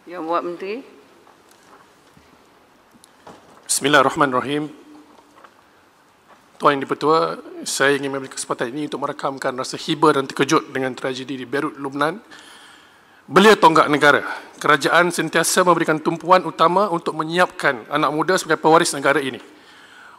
Yang Muat Menteri. Bismillahirrahmanirrahim. Tuan Yang di-Pertua, saya ingin mengambil kesempatan ini untuk merakamkan rasa hibur dan terkejut dengan tragedi di Beirut, Lubnan. Belia tonggak negara. Kerajaan sentiasa memberikan tumpuan utama untuk menyiapkan anak muda sebagai pewaris negara ini.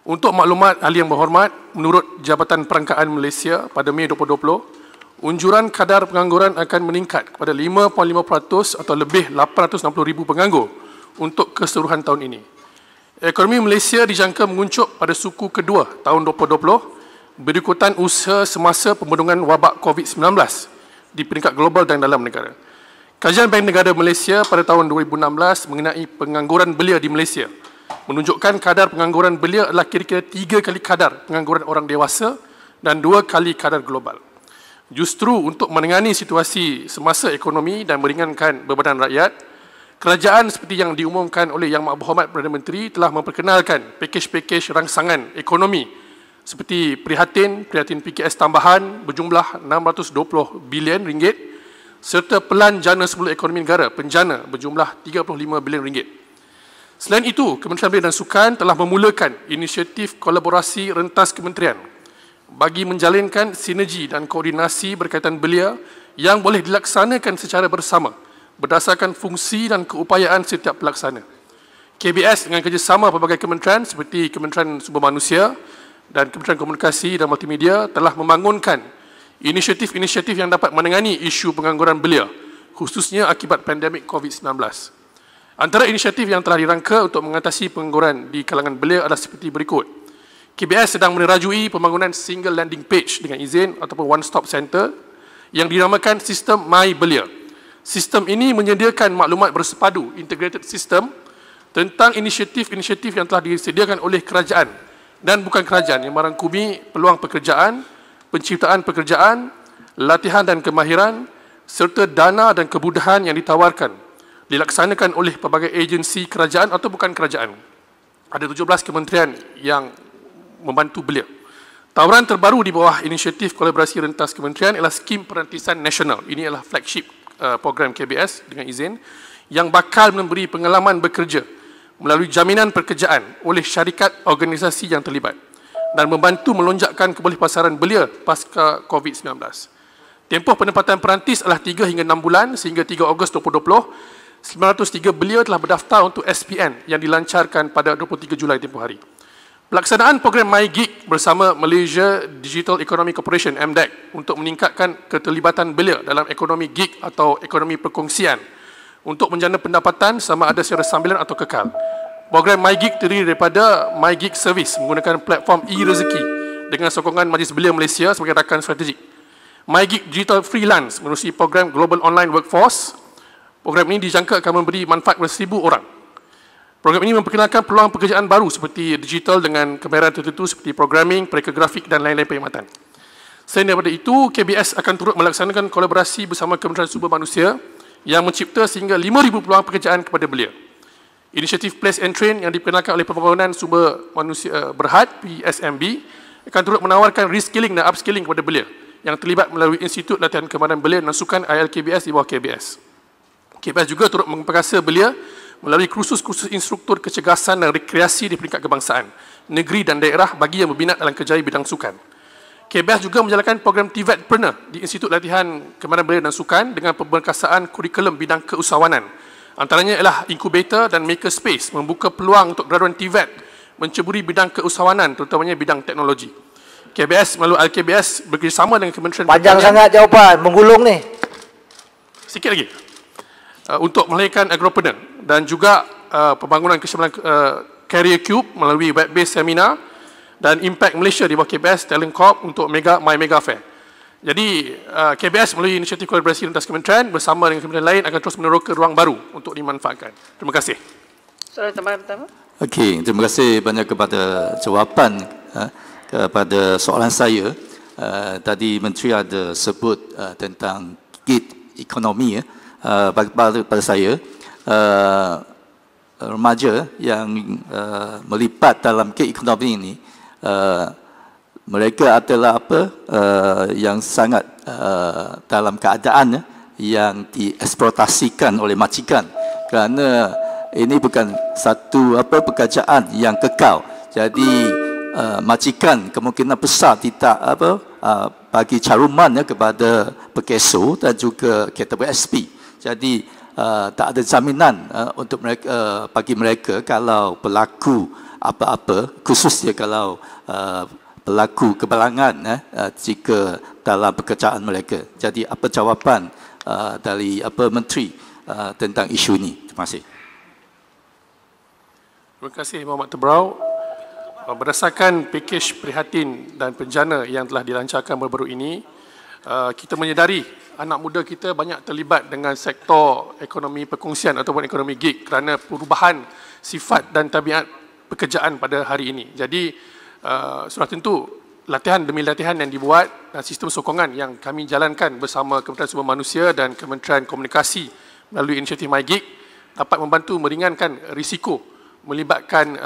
Untuk maklumat ahli yang berhormat, menurut Jabatan Perangkaan Malaysia pada Mei 2020, unjuran kadar pengangguran akan meningkat kepada 5.5% atau lebih 860,000 penganggur untuk keseluruhan tahun ini. Ekonomi Malaysia dijangka menguncup pada suku kedua tahun 2020 berikutan usaha semasa pembendungan wabak COVID-19 di peringkat global dan dalam negara. Kajian Bank Negara Malaysia pada tahun 2016 mengenai pengangguran belia di Malaysia menunjukkan kadar pengangguran belia adalah kira-kira 3 kali kadar pengangguran orang dewasa dan 2 kali kadar global. Justru untuk menangani situasi semasa ekonomi dan meringankan bebanan rakyat, kerajaan seperti yang diumumkan oleh Yang Berhormat Perdana Menteri telah memperkenalkan pakej-pakej rangsangan ekonomi seperti prihatin PKS tambahan berjumlah 620 bilion ringgit serta pelan jana semula ekonomi negara penjana berjumlah 35 bilion ringgit. Selain itu, Kementerian Belia dan Sukan telah memulakan inisiatif kolaborasi rentas kementerian bagi menjalinkan sinergi dan koordinasi berkaitan belia yang boleh dilaksanakan secara bersama berdasarkan fungsi dan keupayaan setiap pelaksana. KBS dengan kerjasama pelbagai kementerian seperti Kementerian Sumber Manusia dan Kementerian Komunikasi dan Multimedia telah membangunkan inisiatif-inisiatif yang dapat menangani isu pengangguran belia, khususnya akibat pandemik COVID-19. Antara inisiatif yang telah dirangka untuk mengatasi pengangguran di kalangan belia adalah seperti berikut. KBS sedang menerajui pembangunan single landing page dengan izin ataupun one-stop center yang dinamakan sistem My Belia. Sistem ini menyediakan maklumat bersepadu integrated system tentang inisiatif-inisiatif yang telah disediakan oleh kerajaan dan bukan kerajaan yang merangkumi peluang pekerjaan, penciptaan pekerjaan, latihan dan kemahiran serta dana dan kemudahan yang ditawarkan dilaksanakan oleh pelbagai agensi kerajaan atau bukan kerajaan. Ada 17 kementerian yang membantu belia. Tawaran terbaru di bawah inisiatif kolaborasi rentas kementerian ialah skim perantisan nasional. Ini adalah flagship program KBS dengan izin yang bakal memberi pengalaman bekerja melalui jaminan pekerjaan oleh syarikat organisasi yang terlibat dan membantu melonjakkan kebolehpasaran belia pasca COVID-19. Tempoh penempatan perantis adalah 3 hingga 6 bulan sehingga 3 Ogos 2020. 903 belia telah berdaftar untuk SPN yang dilancarkan pada 23 Julai tempoh hari. Pelaksanaan program MyGig bersama Malaysia Digital Economy Corporation MDEC untuk meningkatkan keterlibatan belia dalam ekonomi gig atau ekonomi perkongsian untuk menjana pendapatan sama ada secara sambilan atau kekal. Program MyGig terdiri daripada MyGig Service menggunakan platform e-rezeki dengan sokongan Majlis Belia Malaysia sebagai rakan strategik. MyGig Digital Freelance menerusi program Global Online Workforce. Program ini dijangka akan memberi manfaat kepada 1,000 orang. Program ini memperkenalkan peluang pekerjaan baru seperti digital dengan kemahiran tertentu seperti programming, pereka grafik dan lain-lain perkhidmatan. Selain daripada itu, KBS akan turut melaksanakan kolaborasi bersama Kementerian Sumber Manusia yang mencipta sehingga 5,000 peluang pekerjaan kepada belia. Inisiatif Place and Train yang diperkenalkan oleh Pembangunan Sumber Manusia Berhad, PSMB, akan turut menawarkan reskilling dan upskilling kepada belia yang terlibat melalui Institut Latihan Kemahiran Belia dan Sukan ILKBS di bawah KBS. KBS juga turut memperkasa belia melalui kursus-kursus instruktur kecergasan dan rekreasi di peringkat kebangsaan, negeri dan daerah bagi yang berminat dalam kerjaya bidang sukan. KBS juga menjalankan program TVET-preneur di Institut Latihan Kemahiran Belia dan Sukan dengan pemberkasaan kurikulum bidang keusahawanan. Antaranya ialah inkubator dan makerspace membuka peluang untuk graduan TVET menceburi bidang keusahawanan terutamanya bidang teknologi. KBS melalui LKBS bekerjasama dengan Kementerian Panjang sangat jawapan, menggulung ni. Sikit lagi. Untuk melahirkan agropreneur dan juga pembangunan kesyamalan Career Cube melalui web-based seminar dan Impact Malaysia di bawah KBS Talent Corp untuk My Mega Fair. Jadi KBS melalui inisiatif kolaborasi lintas kementerian bersama dengan kementerian lain akan terus meneroka ruang baru untuk dimanfaatkan. Terima kasih. Soalan tambahan pertama. Okey, terima kasih banyak kepada jawapan kepada soalan saya. Tadi Menteri ada sebut tentang gig ekonomi pada saya, remaja yang melibat dalam gig ekonomi ini, mereka adalah yang sangat dalam keadaan yang dieksploitasikan oleh majikan kerana ini bukan satu pekerjaan yang kekal. Jadi majikan kemungkinan besar tidak bagi caruman kepada pekeso dan juga KWSP. Jadi tak ada jaminan untuk mereka, bagi mereka kalau berlaku apa-apa, khususnya kalau berlaku kebalangan jika dalam pekerjaan mereka. Jadi apa jawapan dari menteri tentang isu ini? Terima kasih. Terima kasih Muhammad Tebrau. Berdasarkan pakej prihatin dan penjana yang telah dilancarkan baru-baru ini, kita menyedari anak muda kita banyak terlibat dengan sektor ekonomi perkongsian ataupun ekonomi gig kerana perubahan sifat dan tabiat pekerjaan pada hari ini. Jadi, sudah tentu latihan demi latihan yang dibuat dan sistem sokongan yang kami jalankan bersama Kementerian Sumber Manusia dan Kementerian Komunikasi melalui inisiatif MyGig dapat membantu meringankan risiko melibatkan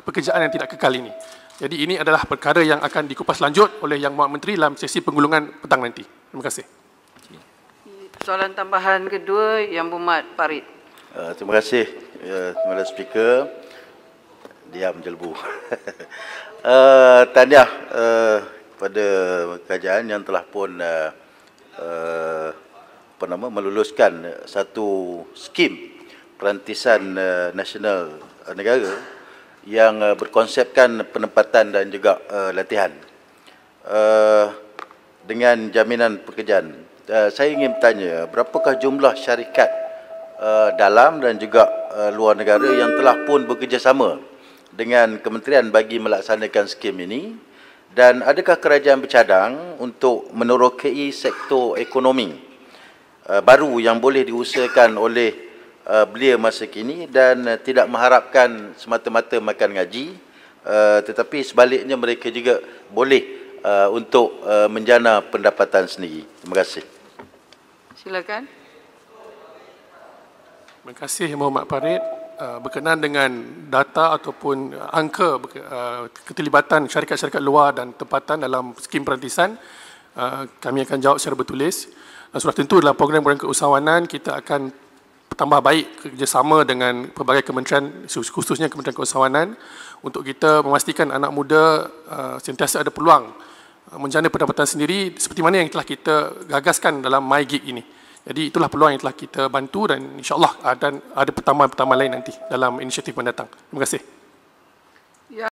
pekerjaan yang tidak kekal ini. Jadi ini adalah perkara yang akan dikupas lanjut oleh Yang Mohd Menteri dalam sesi penggulungan petang nanti. Terima kasih. Soalan tambahan kedua, Yang Mohd Farid. Terima kasih, Tuan Speaker. Diam jelbu. Tahniah pada kerajaan yang telah pun meluluskan satu skim perantisan nasional negara yang berkonsepkan penempatan dan juga latihan dengan jaminan pekerjaan. Saya ingin bertanya, berapakah jumlah syarikat dalam dan juga luar negara yang telah pun bekerjasama dengan kementerian bagi melaksanakan skim ini, dan adakah kerajaan bercadang untuk menerokai sektor ekonomi baru yang boleh diusahakan oleh belia masa kini dan tidak mengharapkan semata-mata makan gaji, tetapi sebaliknya mereka juga boleh untuk menjana pendapatan sendiri. Terima kasih. Silakan. Terima kasih Muhammad Farid. Berkenaan dengan data ataupun angka keterlibatan syarikat-syarikat luar dan tempatan dalam skim perantisan, kami akan jawab secara bertulis. Sudah tentu dalam program-program keusahawanan kita akan tambah baik kerjasama dengan pelbagai kementerian, khususnya Kementerian Keusahawanan, untuk kita memastikan anak muda sentiasa ada peluang menjana pendapatan sendiri seperti mana yang telah kita gagaskan dalam MyGig ini. Jadi itulah peluang yang telah kita bantu dan insya-Allah ada pertambahan-pertambahan lain nanti dalam inisiatif mendatang. Terima kasih.